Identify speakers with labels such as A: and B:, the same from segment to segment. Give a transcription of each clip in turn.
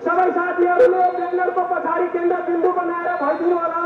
A: सबै साथीहरूले ब्यानरको पछाडि केन्द्र बिन्दु बनाएर भइदिनु होला।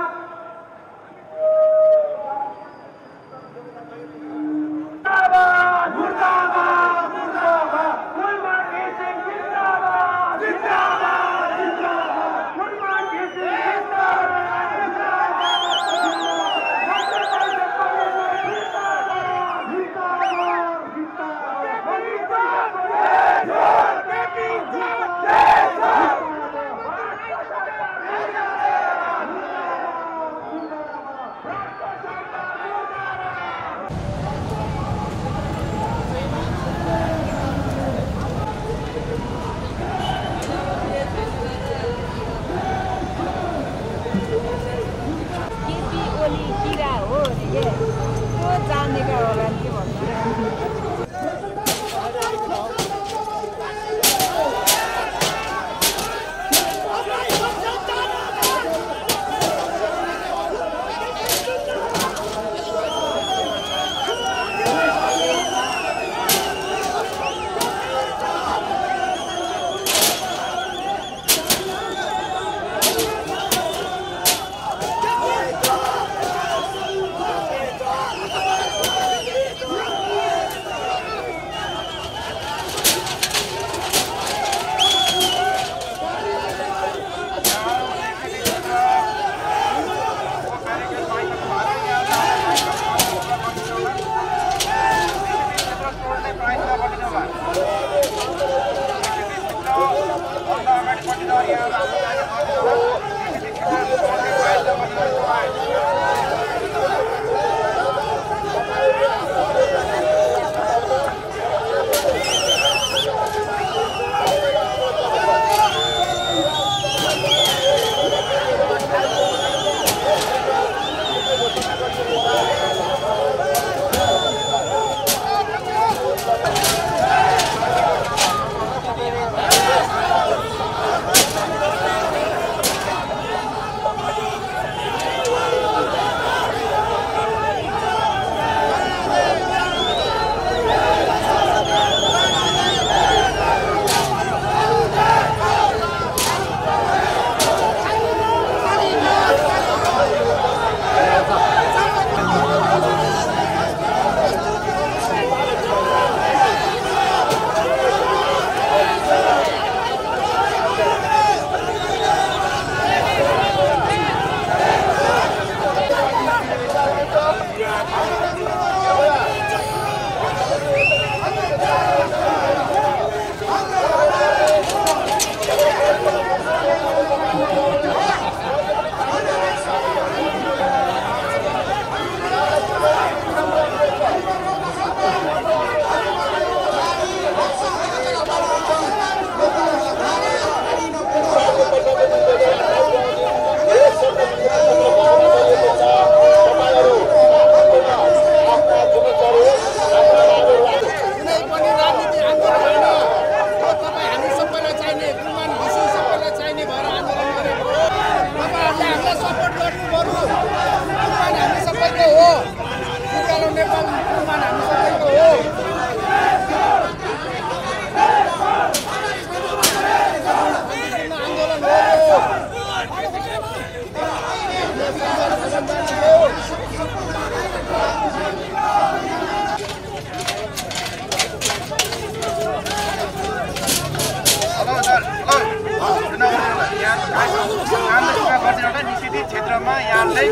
B: क्षेत्रमा यहाँले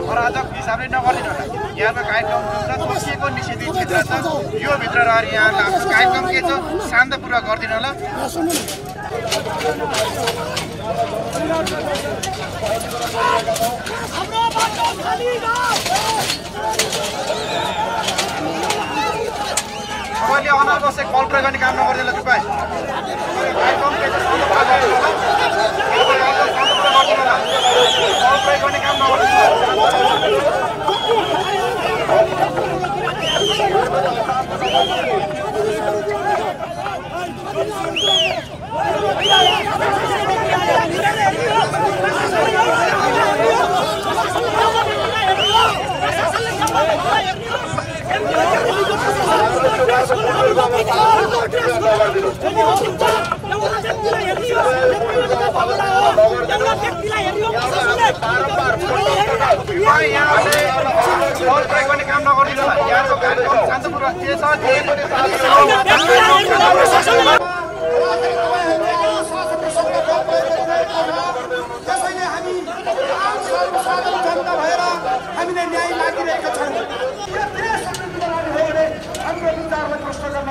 B: अराजक हिसाबले नगरिदिनु होला। यहाँको कार्यक्रम छ तोसिएको निषेधित क्षेत्र छ, यो भित्र रहेर यहाँलाई कार्यक्रम के छ शान्तपूर्वक गरिदिनु होला। तपाईँले अनावश्यक बल प्रयोग गर्ने काम नगरिदिनु होला। तपाईँ कार्यक्रम के छ शान्तपूर्वक गरिदिनु होला। बल प्रयोग गर्ने काम नगरिदिनु होला। हामीले न्याय मागिरहेका छौँ। हाम्रो विचारलाई प्रश्न गर्न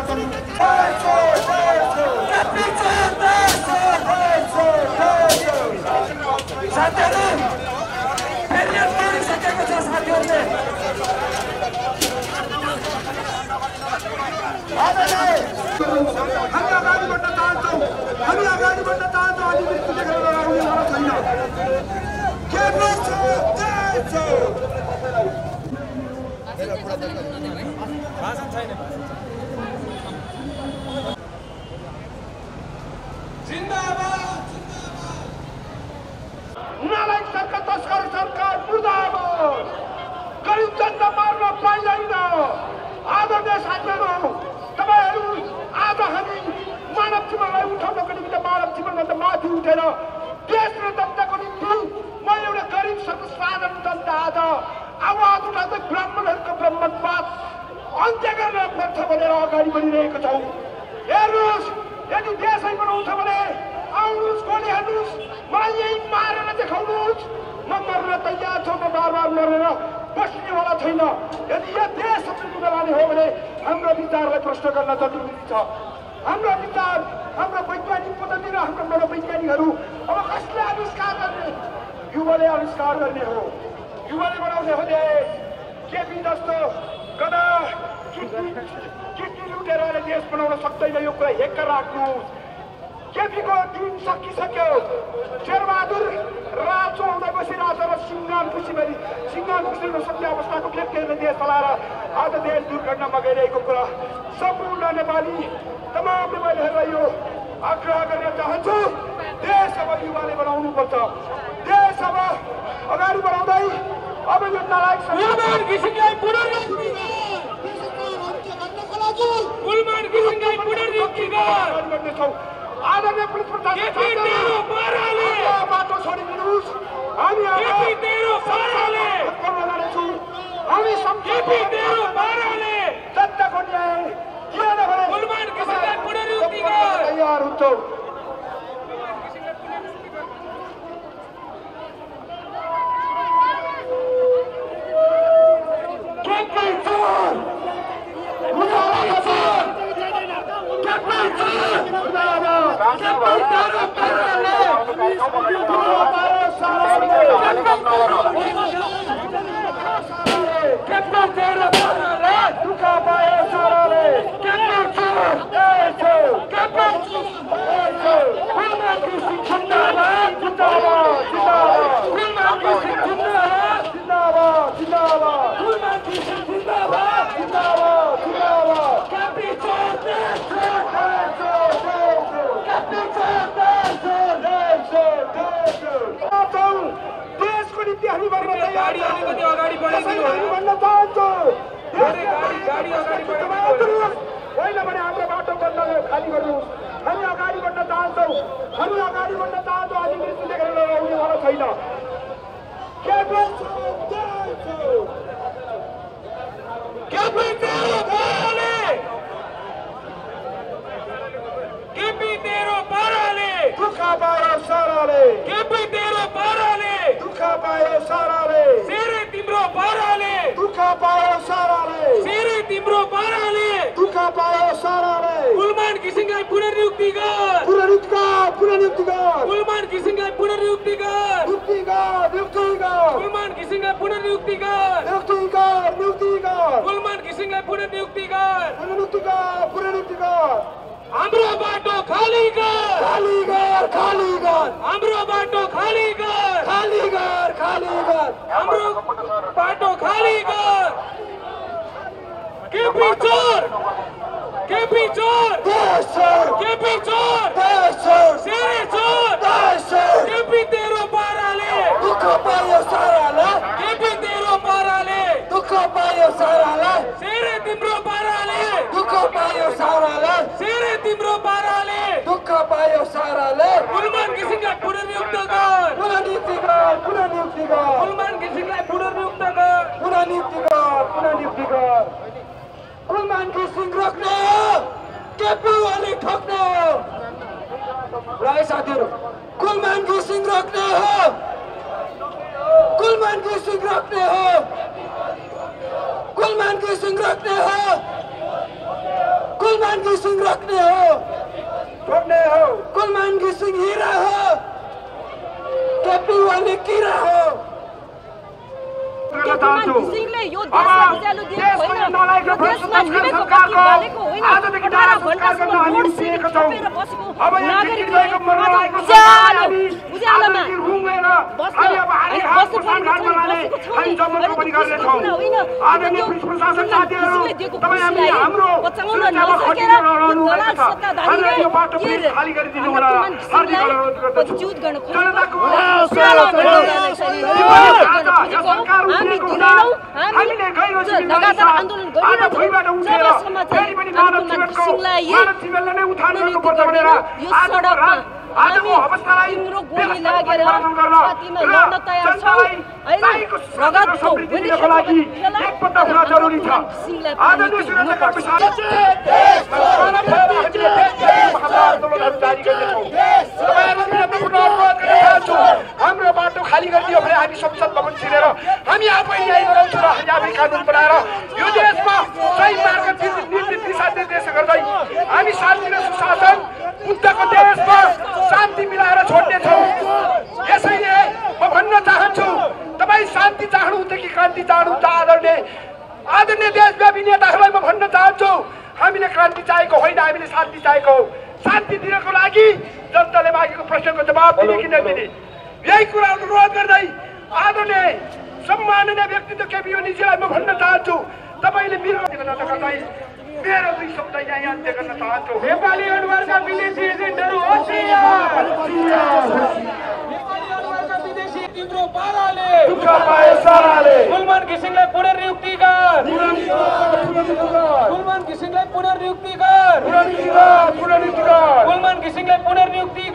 B: आदरणीय साथीहरू, तपाईहरू आज हामी मानव जीवनलाई उठाउनको निम्ति मानव जीवनभन्दा माथि उठेर देश र जनताको निम्ति म एउटा गरिब सर्वसाधारण जनता आज आवाज उठाउँदै ब्राह्मणहरूको ब्राह्मणवाद अन्त्य गर्न पर्छ भनेर अगाडि बढिरहेको छौँ। हेर्नुहोस्, यदि देशै बनाउँछ भने आउनुहोस्, गोली हाल्नुहोस्, मलाई यही मारेर देखाउनुहोस्। म मर्न तयार छु, म बार बार मरेर बस्नेवाला छैन। यदि यो देश सबै लाने हो भने हाम्रो विचारलाई प्रश्न गर्न जरुरी छ। हाम्रो विचार, हाम्रो वैज्ञानिक पद्धति र हाम्रो मनोवैज्ञानिकहरू अब कसले आविष्कार गर्ने? युवाले आविष्कार गर्ने हो, युवाले बनाउने हो देश। केपी जस्तो गदा किट्टी लुटेर देश बनाउन सक्दैन, यो कुरा हेक्क राख्नुहोस्। केपीको दिन सकिसक्यो। शेरबहादुर रात चौँदै बसिरहेछ र सिङ्गान खुसीमा सक्ने अवस्थाको खेलखेलले देश चलाएर आज देश दुर्घटनामा गइरहेको कुरा सम्पूर्ण नेपाली तमाम नेपालीहरूलाई यो आग्रह गर्न चाहन्छु। देश अब युवाले बनाउनुपर्छ। देश अब अगाडि बढाउँदै अब यो नालायक गर्नेछौँ। आदरणीय पुलिस बाटो छोडिदिनुहोस्। हामी जनताको न्याय तयार हुन्छौँ। देशको निम्ति हामी गर्न तयार
C: गाडी अलिकति अगाडि बढाइदिनु
B: हामी भन्न चाहन्छौँ
C: गाडी अगाडि बढाइदिनु
B: होइन भने हाम्रो बाटो बन्द खाली गर्नुहोस् हामी अगाडि बढ्न चाहन्छौँ आज मृत्यु देखेर लगाउनेवाला छैन दुःख पायो साराले दुःख पायो साराले
C: सेरे तिम्रो पाराले
B: दुःख पायो साराले
C: सेरे तिम्रो पाराले
B: दुःख पायो साराले
C: कुलमान घिसिङलाई पुनर्नियुक्ति गर कुलमान घिसिङलाई पुनर्नियुक्ति गर कुलमान घिसिङलाई पुनर्नियुक्ति गर कुलमान घिसिङलाई पुनर्नियुक्ति गर हाम्रो बाटो खाली गर हाम्रो बाटो खाली गर हाम्रो बाटो खाली गर केपी चोर केपी चोर सेरे चोर केपी तेरो पाराले
B: दुःख पायो साराले
C: केपी तेरो पाराले
B: दुःख पायो साराले
C: सेरे तिम्रो पाराले
B: दुःख पायो साराले
C: सेरे तिम्रो पाराले
B: दुःख पायो साराले
C: कुलमान घिसिङलाई पुनर्नियुक्त गर कुलमान घिसिङलाई पुनर्नियुक्त गर
B: कुलमान घिसिङ रोक्ने हो केपी ओली ठोक्ने हो र साथीहरू कुलमान घिसिङ रोक्ने हो कुलमान घिसिङ रोक्ने हो कुलमान घिसिङ रोक्ने हो कुलमान घिसिङ रोक्ने हो कुलमान घिसिङ हिरा हो केपी ओली किरा हो
D: घिसिङले यो देशलाई उज्यालो दिएको होइन यो देशमा निमेको बत्ती बालेको होइन 18 घण्टासम्म रोड सिटमा थपेर बसेको नागरिकले उज्यालोमा बस्नु बचाउन नसकेर दलाल सत्ताधारीले युद्ध गर्न खोजेको लगातार आन्दोलन गरिरहेको जबसम्म चाहिँ घिसिङलाई यो सडकमा हामी तिम्रो गोली लागेर छातीमा लड्न तयार छौँ होइन रगतको
B: दिनको लागि एकपल्ट हुन जरुरी छ आदरणीय सुरेन्द्र हाम्रो बाटो खाली गरिदियो भने हामी संसद भवन छिरेर हामी आफै न्याय गराउँछौँ र हामी आफै कानुन बनाएर यो देशमा सही मार्ग दिशा निर्देश गर्दै हामी शान्ति र सुशासन बुद्धको देशमा शान्ति मिलाएर छोड्नेछौँ यसैले म भन्न चाहन्छु तपाईँ शान्ति चाहनुहुन्छ कि क्रान्ति चाहनुहुन्छ आदरणीय देशव्यापी नेताहरूलाई म भन्न चाहन्छु हामीले क्रान्ति चाहेको होइन हामीले शान्ति चाहेको हो शान्ति दिनको लागि जनताले मागेको प्रश्नको जवाब दिने कि नदिने यही कुरा अनुरोध गर्दै आदरणीय सम्माननीय व्यक्तित्व केपी ओलीजीलाई म भन्न चाहन्छु तपाईले मेरो दुई शब्द यहाँ अन्त्य गर्न चाहन्छु नेपाली अनुहारका विदेशी एजेन्टहरू
C: तिम्रो पाराले
B: दुःख पाए साराले
C: कुलमान घिसिङलाई पुनर्नियुक्ति गर कुलमान घिसिङलाई पुनर्नियुक्ति गर कुलमान घिसिङलाई पुनर्नियुक्ति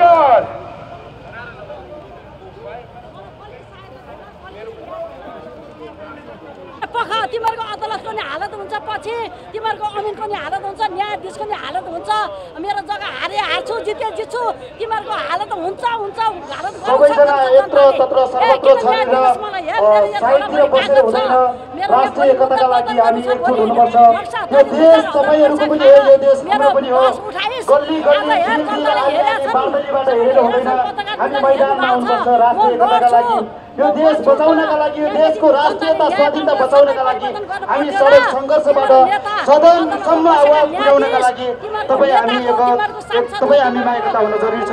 C: गर
D: पख तिमीहरूको अदालतको नि हालत हुन्छ पछि तिमीहरूको अमिनको नि हालत हुन्छ न्यायाधीशको नि हालत हुन्छ मेरो जग्गा हार्छु जित्छु तिमीहरूको हालत हुन्छ हालत
E: सबैजना यत्र तत्र सर्वत्र छरेर साहित्य बसेर हुँदैन राष्ट्रिय एकताका लागि हामी एकजुट हुनुपर्छ यो देश तपाईहरुको पनि हो यो देश हाम्रो पनि हो गल्ली बालबलीबाट हेरेर हुँदैन हामी मैदानमा आउनुपर्छ राष्ट्रिय एकताका लागि यो देश बचाउनका लागि यो देशको राष्ट्रियता स्वाधीनता बचाउनका लागि हामी सडक संघर्षबाट सदनसम्म आवाज पुर्याउनका लागि तपाईँ हामीमा एकता हुन जरुरी छ।